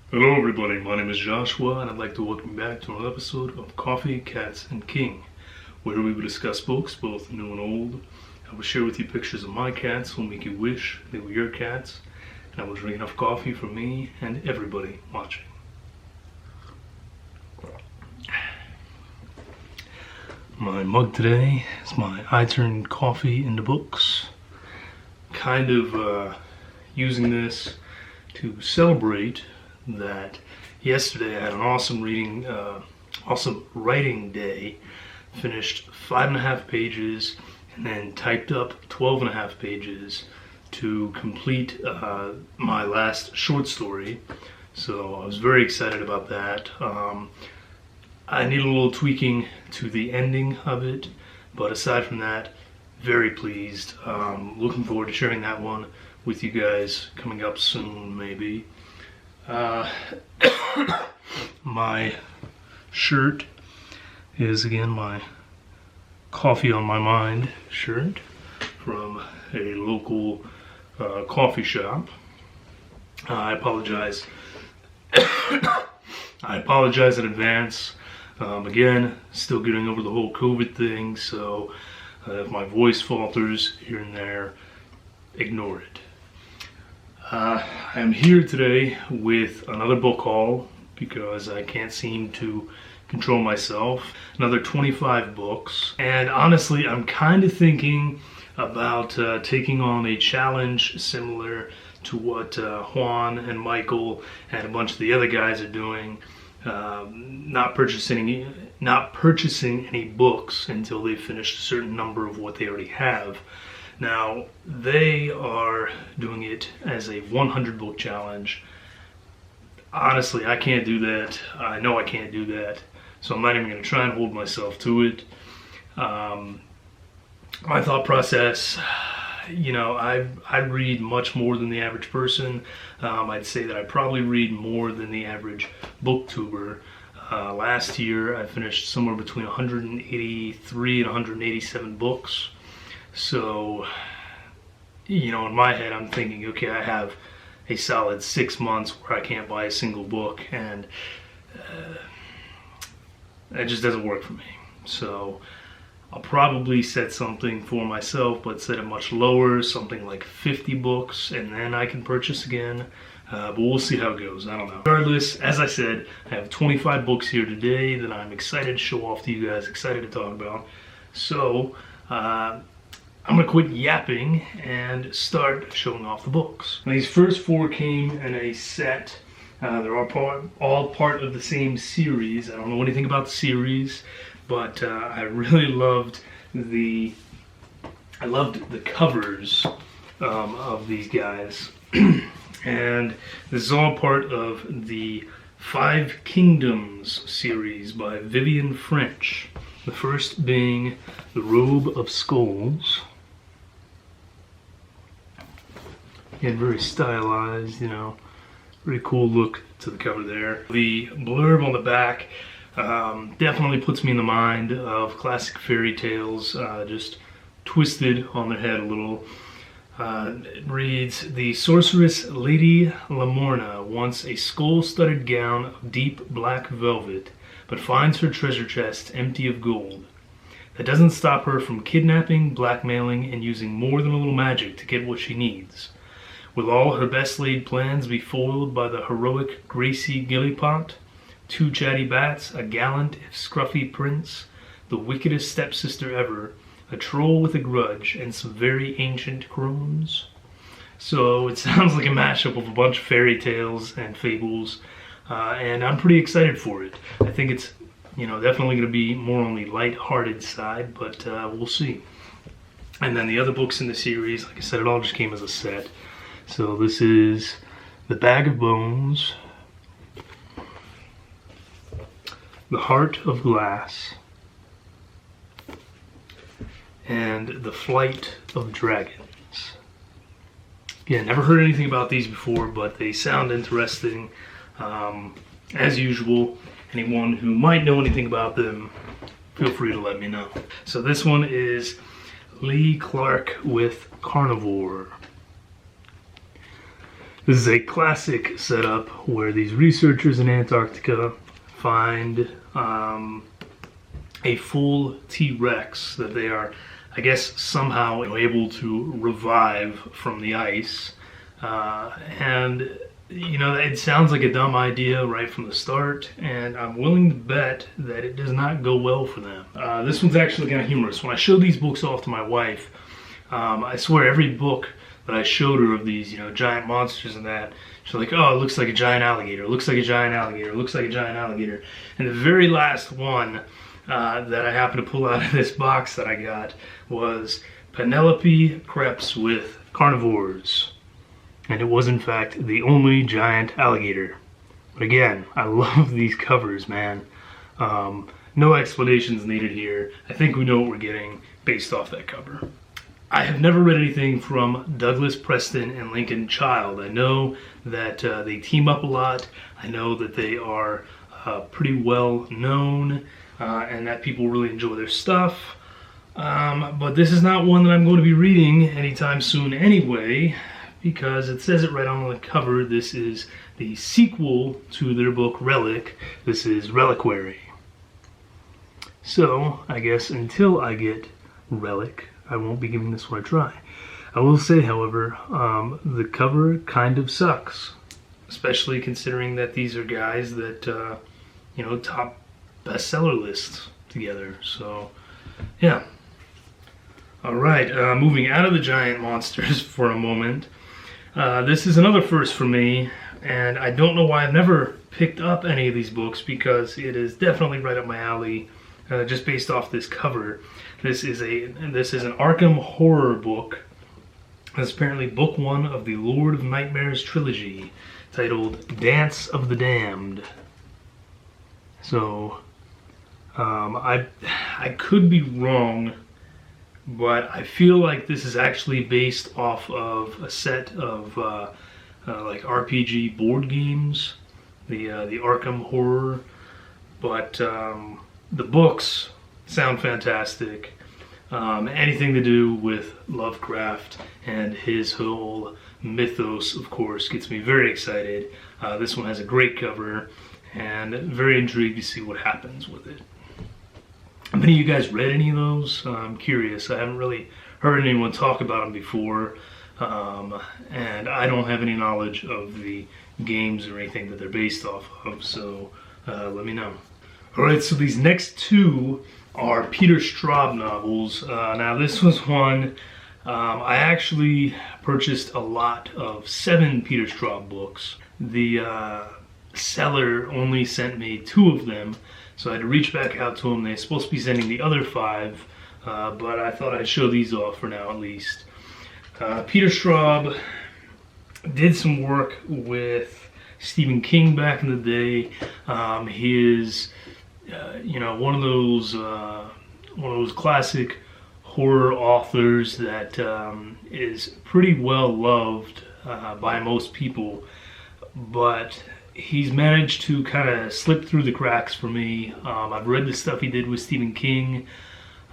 Hello everybody, my name is Joshua and I'd like to welcome you back to another episode of Coffee, Cats, and King, where we will discuss books, both new and old. I will share with you pictures of my cats who will make you wish they were your cats, and I will drink enough coffee for me and everybody watching. My mug today is my I Turn Coffee into Books. Kind of using this to celebrate that yesterday I had an awesome writing day. Finished 5.5 pages and then typed up 12.5 pages to complete my last short story. So I was very excited about that. I need a little tweaking to the ending of it, but aside from that, very pleased. Looking forward to sharing that one with you guys coming up soon, maybe. My shirt is again my Coffee on My Mind shirt from a local coffee shop. I apologize. I apologize in advance. Again, still getting over the whole COVID thing, so if my voice falters here and there, ignore it. I'm here today with another book haul because I can't seem to control myself. Another 25 books. And honestly, I'm kind of thinking about taking on a challenge similar to what Juan and Michael and a bunch of the other guys are doing. Not purchasing any books until they finish a certain number of what they already have. Now, they are doing it as a 100 book challenge. Honestly, I can't do that. I know I can't do that. So I'm not even going to try and hold myself to it. My thought process, I read much more than the average person. I'd say that I probably read more than the average booktuber. Last year, I finished somewhere between 183 and 187 books. So, in my head, I'm thinking, okay, I have a solid 6 months where I can't buy a single book, and that just doesn't work for me. So, I'll probably set something for myself, but set it much lower, something like 50 books, and then I can purchase again. But we'll see how it goes. I don't know. Regardless, as I said, I have 25 books here today that I'm excited to show off to you guys, excited to talk about. So, I'm going to quit yapping and start showing off the books. Now, these first 4 came in a set. They're all part of the same series. I don't know anything about the series, but I really loved the covers of these guys. And this is all part of the 5 Kingdoms series by Vivian French. The first being The Robe of Skulls. Again, very stylized, pretty cool look to the cover there. The blurb on the back definitely puts me in the mind of classic fairy tales, just twisted on their head a little. It reads, the sorceress Lady Lamorna wants a skull-studded gown of deep black velvet, but finds her treasure chest empty of gold. That doesn't stop her from kidnapping, blackmailing, and using more than a little magic to get what she needs. Will all her best-laid plans be foiled by the heroic Gracie Gillipot, 2 chatty bats, a gallant if scruffy prince, the wickedest stepsister ever, a troll with a grudge, and some very ancient crones? So it sounds like a mashup of a bunch of fairy tales and fables, and I'm pretty excited for it. I think it's, definitely going to be more on the light-hearted side, but we'll see. And then the other books in the series, like I said, it all just came as a set. So this is The Bag of Bones, The Heart of Glass, and The Flight of Dragons. Again, never heard anything about these before, but they sound interesting. As usual, anyone who might know anything about them, feel free to let me know. So this one is Lee Clark with Carnivore. This is a classic setup where these researchers in Antarctica find a full T-Rex that they are, I guess, somehow able to revive from the ice. And, you know, it sounds like a dumb idea right from the start, and I'm willing to bet that it does not go well for them. This one's actually kind of humorous. When I showed these books off to my wife, I swear every book that I showed her of these, you know, giant monsters and that, she's like, oh, it looks like a giant alligator, it looks like a giant alligator, it looks like a giant alligator. And the very last one that I happened to pull out of this box that I got was Penelope Creps with Carnivores. And it was, in fact, the only giant alligator. But again, I love these covers, man. No explanations needed here. I think we know what we're getting based off that cover. I have never read anything from Douglas Preston and Lincoln Child. I know that they team up a lot. I know that they are pretty well known and that people really enjoy their stuff. But this is not one that I'm going to be reading anytime soon anyway, because it says it right on the cover. This is the sequel to their book Relic. This is Reliquary. So I guess until I get Relic, I won't be giving this one a try. I will say, however, the cover kind of sucks, especially considering that these are guys that, you know, top bestseller lists together. So, yeah. All right, moving out of the giant monsters for a moment. This is another first for me, and I don't know why I've never picked up any of these books, because it is definitely right up my alley, just based off this cover. This is an Arkham horror book. It's apparently book 1 of the Lord of Nightmares trilogy, titled Dance of the Damned. So, I could be wrong, but I feel like this is actually based off of a set of like RPG board games, the Arkham horror. But the books sound fantastic. Anything to do with Lovecraft and his whole mythos, of course, gets me very excited. This one has a great cover, and very intrigued to see what happens with it. Have any of you guys read any of those? I'm curious. I haven't really heard anyone talk about them before, and I don't have any knowledge of the games or anything that they're based off of, so let me know. Alright, so these next two are Peter Straub novels. Now this was one, I actually purchased a lot of 7 Peter Straub books. The seller only sent me 2 of them, so I had to reach back out to them. They're supposed to be sending the other 5, but I thought I'd show these off for now at least. Peter Straub did some work with Stephen King back in the day. He is, you know, one of those classic horror authors that is pretty well loved by most people, but he's managed to kind of slip through the cracks for me. I've read the stuff he did with Stephen King.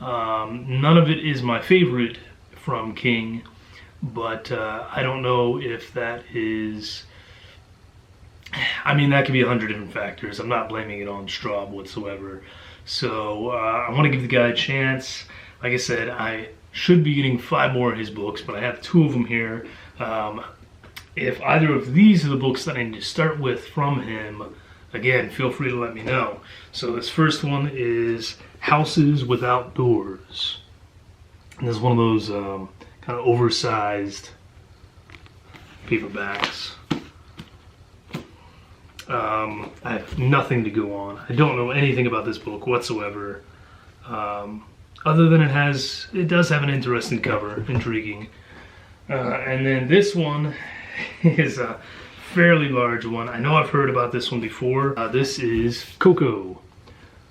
None of it is my favorite from King, but I don't know if that is... I mean, that could be 100 different factors. I'm not blaming it on Straub whatsoever. So I want to give the guy a chance. Like I said, I should be getting 5 more of his books, but I have 2 of them here. If either of these are the books that I need to start with from him, again, feel free to let me know. So this first one is Houses Without Doors. And this is one of those kind of oversized paperbacks. I have nothing to go on. I don't know anything about this book whatsoever, other than it does have an interesting cover, intriguing. And then this one is a fairly large one. I know I've heard about this one before. This is Coco.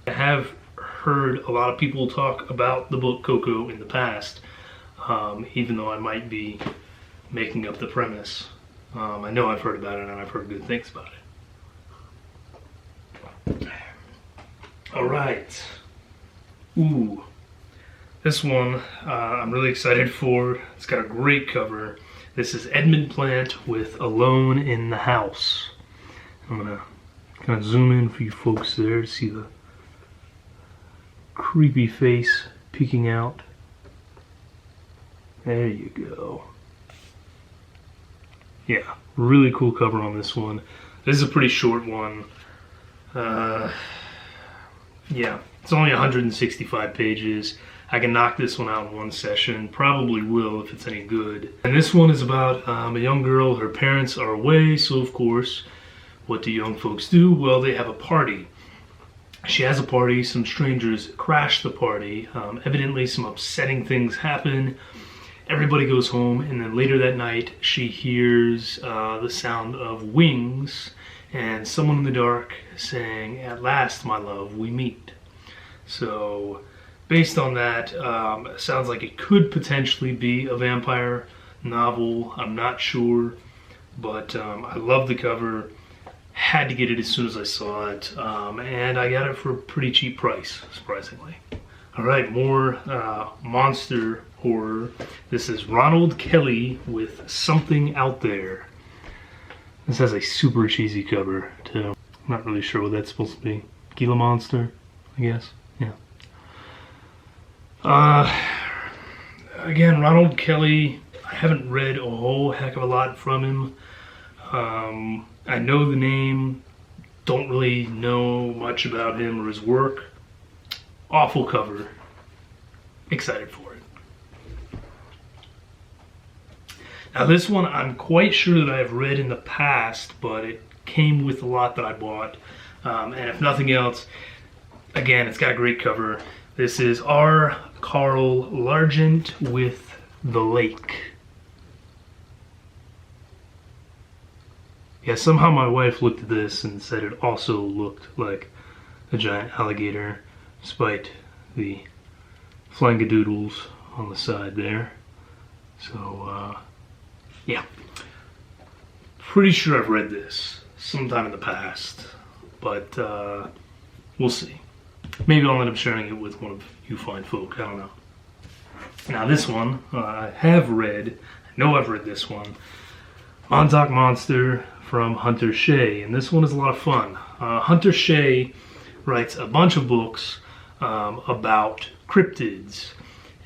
I have heard a lot of people talk about the book Coco in the past, even though I might be making up the premise. I know I've heard about it, and I've heard good things about it. Alright. Ooh. This one I'm really excited for. It's got a great cover. This is Edmund Plant with Alone in the House. I'm gonna kind of zoom in for you folks there to see the creepy face peeking out. There you go. Yeah, really cool cover on this one. This is a pretty short one. Yeah, it's only 165 pages. I can knock this one out in one session. Probably will if it's any good. And this one is about a young girl. Her parents are away, so of course, what do young folks do? Well, they have a party. She has a party. Some strangers crash the party. Evidently, some upsetting things happen. Everybody goes home, and then later that night, she hears the sound of wings and someone in the dark saying, "At last, my love, we meet." So, based on that, it sounds like it could potentially be a vampire novel. I'm not sure, but I love the cover. Had to get it as soon as I saw it, and I got it for a pretty cheap price, surprisingly. All right, more monster horror. This is Ronald Kelly with Something Out There. This has a super cheesy cover, too. I'm not really sure what that's supposed to be. Gila Monster, I guess. Yeah. Again, Ronald Kelly, I haven't read a whole heck of a lot from him. I know the name, don't really know much about him or his work. Awful cover. Excited for it. Now this one I'm quite sure that I have read in the past, but it came with a lot that I bought. And if nothing else, again, it's got a great cover. This is R. Carl Largent with The Lake. Yeah, somehow my wife looked at this and said it also looked like a giant alligator, despite the flangadoodles on the side there. So, yeah. Pretty sure I've read this sometime in the past, but we'll see. Maybe I'll end up sharing it with one of you fine folk, I don't know. Now this one, I have read, I know I've read this one, Montauk Monster from Hunter Shea, and this one is a lot of fun. Hunter Shea writes a bunch of books about cryptids,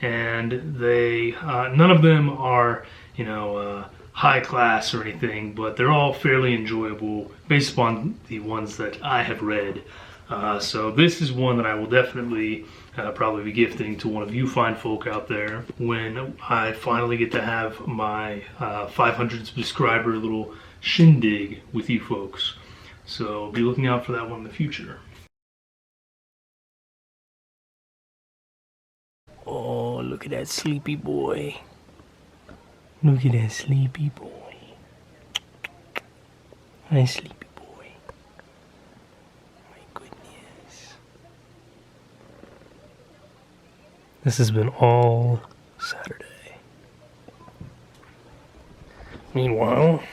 and they none of them are, you know, high class or anything, but they're all fairly enjoyable based upon the ones that I have read. So this is one that I will definitely probably be gifting to one of you fine folk out there when I finally get to have my 500 subscriber little shindig with you folks. So be looking out for that one in the future. Oh, look at that sleepy boy. Look at that sleepy boy. Hi, sleepy boy. My goodness. This has been all Saturday. Meanwhile,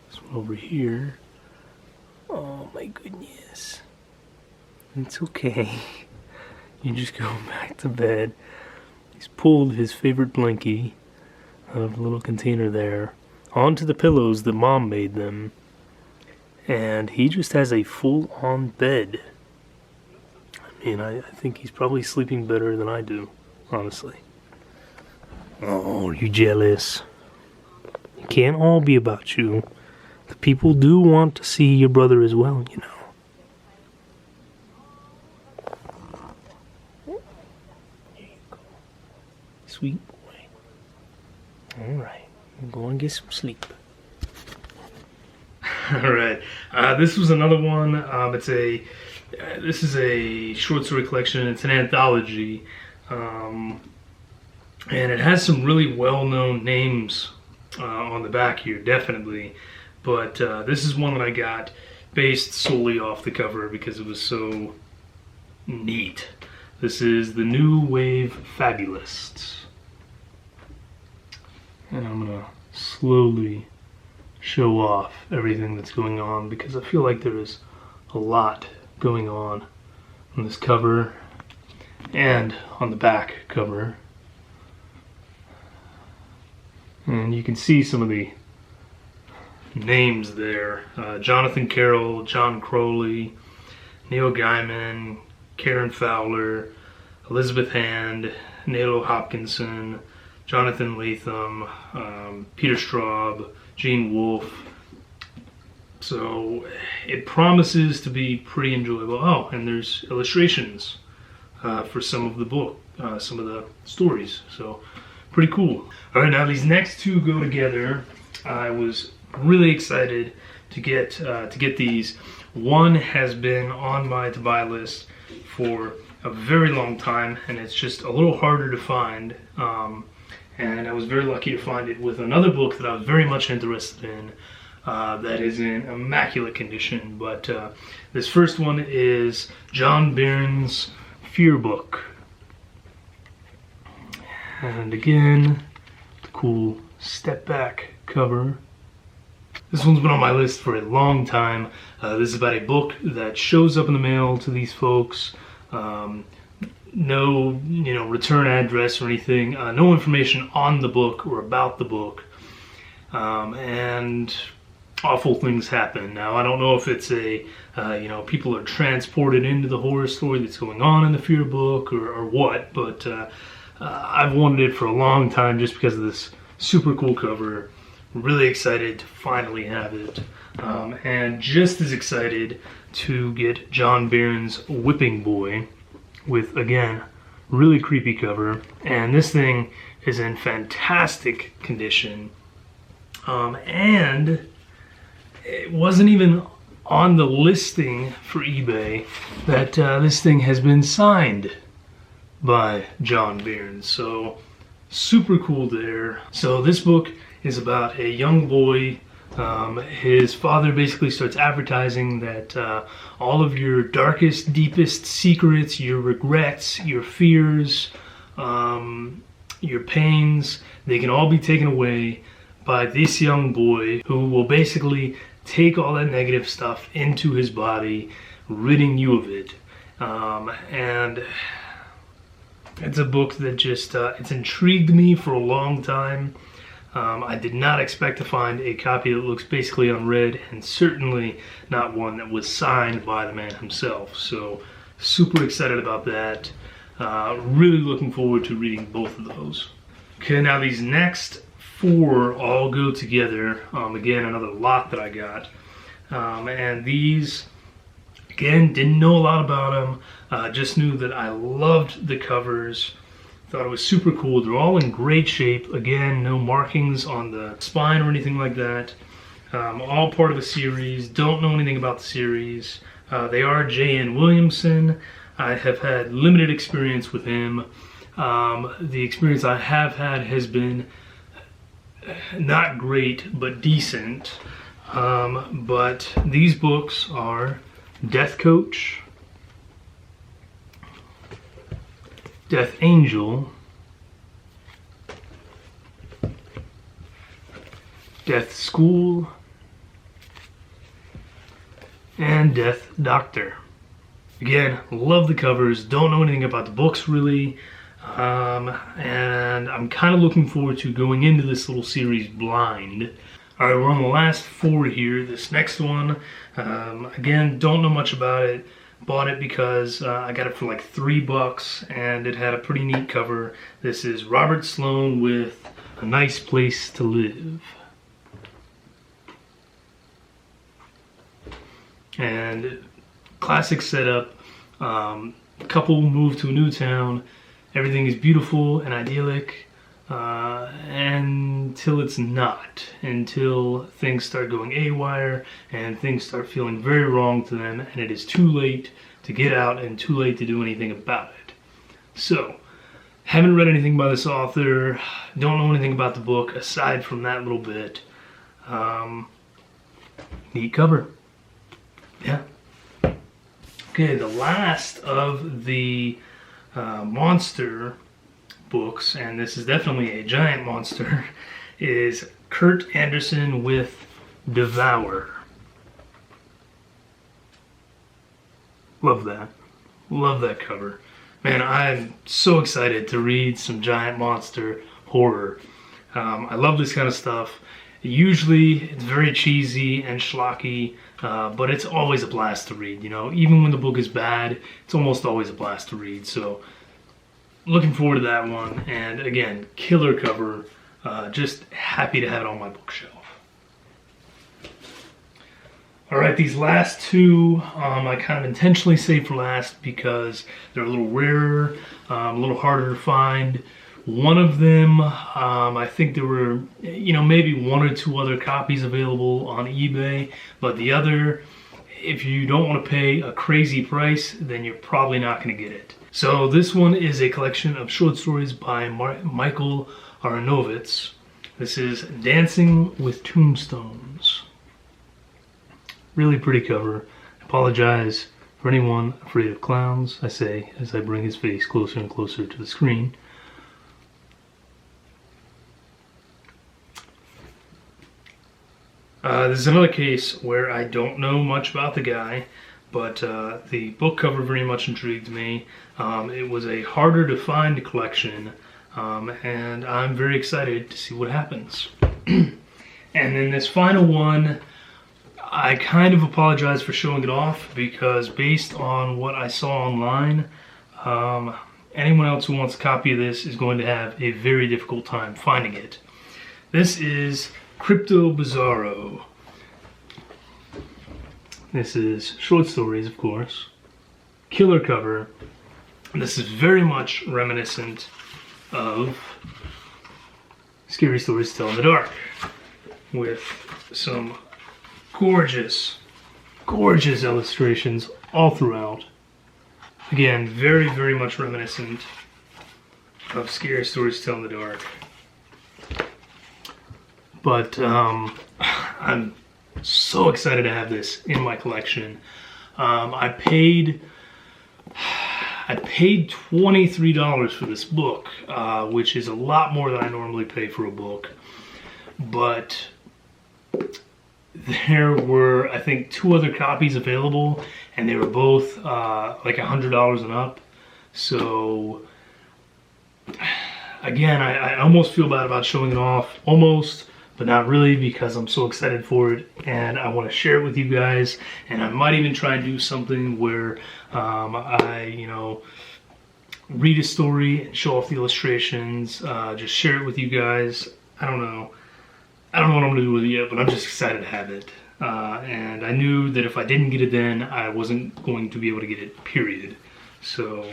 this one over here. Oh my goodness. It's okay. You just go back to bed. He's pulled his favorite blankie out of the little container there onto the pillows that Mom made them, and he just has a full-on bed. I mean, I think he's probably sleeping better than I do, honestly. Oh, you jealous? It can't all be about you. The people do want to see your brother as well, you know. Sweet boy. Alright, go and get some sleep. Alright, this was another one. This is a short story collection. It's an anthology. And it has some really well-known names on the back here, definitely. But this is one that I got based solely off the cover because it was so neat. This is The New Wave Fabulists. And I'm going to slowly show off everything that's going on because I feel like there is a lot going on this cover and on the back cover. And you can see some of the names there. Jonathan Carroll, John Crowley, Neil Gaiman, Karen Fowler, Elizabeth Hand, Nalo Hopkinson, Jonathan Latham, Peter Straub, Gene Wolfe. So it promises to be pretty enjoyable. Oh, and there's illustrations for some of the book, some of the stories. So pretty cool. All right, now these next two go together. I was really excited to get these. One has been on my to buy list for a very long time, and it's just a little harder to find. And I was very lucky to find it with another book that I was very much interested in. That is in immaculate condition. But this first one is John Barron's Fear Book. And again, the cool step back cover. This one's been on my list for a long time. This is about a book that shows up in the mail to these folks. No, return address or anything. No information on the book or about the book. And awful things happen. Now, I don't know if it's people are transported into the horror story that's going on in the Fear Book or what, but I've wanted it for a long time just because of this super cool cover. Really excited to finally have it. And just as excited to get John Barron's Whipping Boy with, again, really creepy cover. And this thing is in fantastic condition. And it wasn't even on the listing for eBay that this thing has been signed by John Barron. So super cool there. So this book is about a young boy. His father basically starts advertising that all of your darkest, deepest secrets, your regrets, your fears, your pains, they can all be taken away by this young boy who will basically take all that negative stuff into his body, ridding you of it. And it's a book that just, it's intrigued me for a long time. I did not expect to find a copy that looks basically unread, and certainly not one that was signed by the man himself. So super excited about that. Really looking forward to reading both of those. Okay, now these next four all go together. Again, another lot that I got. And these, again, didn't know a lot about them. Just knew that I loved the covers. Thought it was super cool. They're all in great shape. Again, no markings on the spine or anything like that. All part of a series. Don't know anything about the series. They are J.N. Williamson. I have had limited experience with him. The experience I have had has been not great, but decent. But these books are Death Coach, Death Angel, Death School, and Death Doctor. Again, love the covers, don't know anything about the books really, and I'm kind of looking forward to going into this little series blind. Alright, we're on the last four here. This next one, again, don't know much about it. Bought it because I got it for like $3 and it had a pretty neat cover. This is Robert Sloan with A Nice Place to Live. And classic setup. Couple move to a new town. Everything is beautiful and idyllic until it's not. Until things start going awry and things start feeling very wrong to them, and it is too late to get out and too late to do anything about it. So, haven't read anything by this author. Don't know anything about the book aside from that little bit. Neat cover. Yeah. Okay, the last of the monster books, and this is definitely a giant monster, is Kurt Anderson with Devour. Love that. Love that cover. Man, I'm so excited to read some giant monster horror. I love this kind of stuff. Usually it's very cheesy and schlocky, but it's always a blast to read. You know, even when the book is bad, it's almost always a blast to read. So looking forward to that one. And again, killer cover. Just happy to have it on my bookshelf. All right, these last two I kind of intentionally saved for last because they're a little rarer, a little harder to find. One of them, I think there were, you know, maybe one or two other copies available on eBay, but the other, if you don't want to pay a crazy price, then you're probably not going to get it. So this one is a collection of short stories by Michael Aronovitz. This is Dancing with Tombstones. Really pretty cover. I apologize for anyone afraid of clowns, I say as I bring his face closer and closer to the screen. This is another case where I don't know much about the guy, but the book cover very much intrigued me. It was a harder to find collection, and I'm very excited to see what happens. And then this final one, I kind of apologize for showing it off because based on what I saw online, anyone else who wants a copy of this is going to have a very difficult time finding it. This is Crypto Bizarro. This is short stories, of course. Killer cover. This is very much reminiscent of Scary Stories to Tell in the Dark, with some gorgeous, gorgeous illustrations all throughout. Again, very, very much reminiscent of Scary Stories to Tell in the Dark. But I'm so excited to have this in my collection. I paid $23 for this book, which is a lot more than I normally pay for a book. But there were, I think, 2 other copies available, and they were both like $100 and up. So again, I almost feel bad about showing it off, almost, but not really, because I'm so excited for it and I want to share it with you guys. And I might even try and do something where I, you know, read a story and show off the illustrations, just share it with you guys. I don't know what I'm going to do with it yet, but I'm just excited to have it. And I knew that if I didn't get it then, I wasn't going to be able to get it, period. So,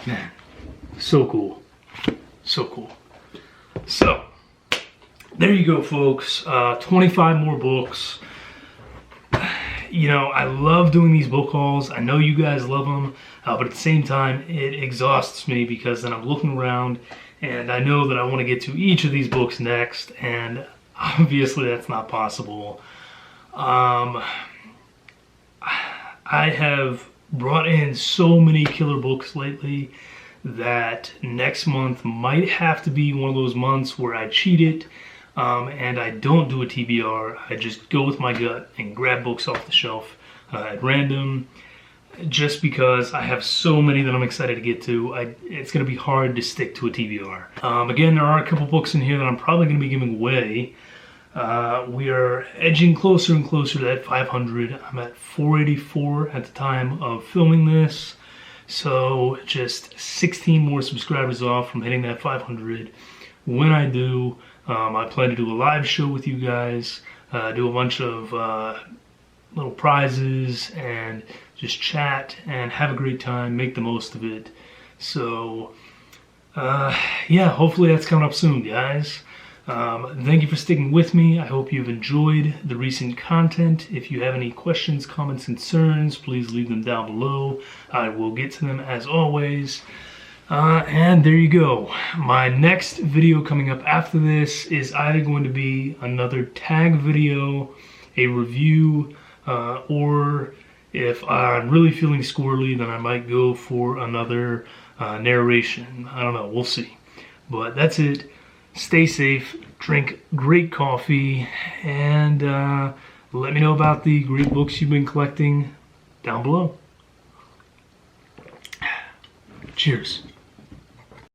man, so cool. So cool. So, there you go, folks. 25 more books. You know, I love doing these book hauls. I know you guys love them, but at the same time, it exhausts me because then I'm looking around and I know that I want to get to each of these books next, and obviously that's not possible. I have brought in so many killer books lately that next month might have to be one of those months where I cheat it, and I don't do a TBR. I just go with my gut and grab books off the shelf at random, just because I have so many that I'm excited to get to. It's going to be hard to stick to a TBR. Again, there are a couple books in here that I'm probably going to be giving away. We are edging closer and closer to that 500. I'm at 484 at the time of filming this. So just 16 more subscribers off from hitting that 500. When I do, I plan to do a live show with you guys, do a bunch of little prizes, and just chat and have a great time, make the most of it. So, yeah, hopefully that's coming up soon, guys. Thank you for sticking with me. I hope you've enjoyed the recent content. If you have any questions, comments, concerns, please leave them down below. I will get to them as always. And there you go. My next video coming up after this is either going to be another tag video, a review, or if I'm really feeling squirrely, then I might go for another narration. I don't know, we'll see. But that's it. Stay safe, drink great coffee, and let me know about the great books you've been collecting down below. Cheers.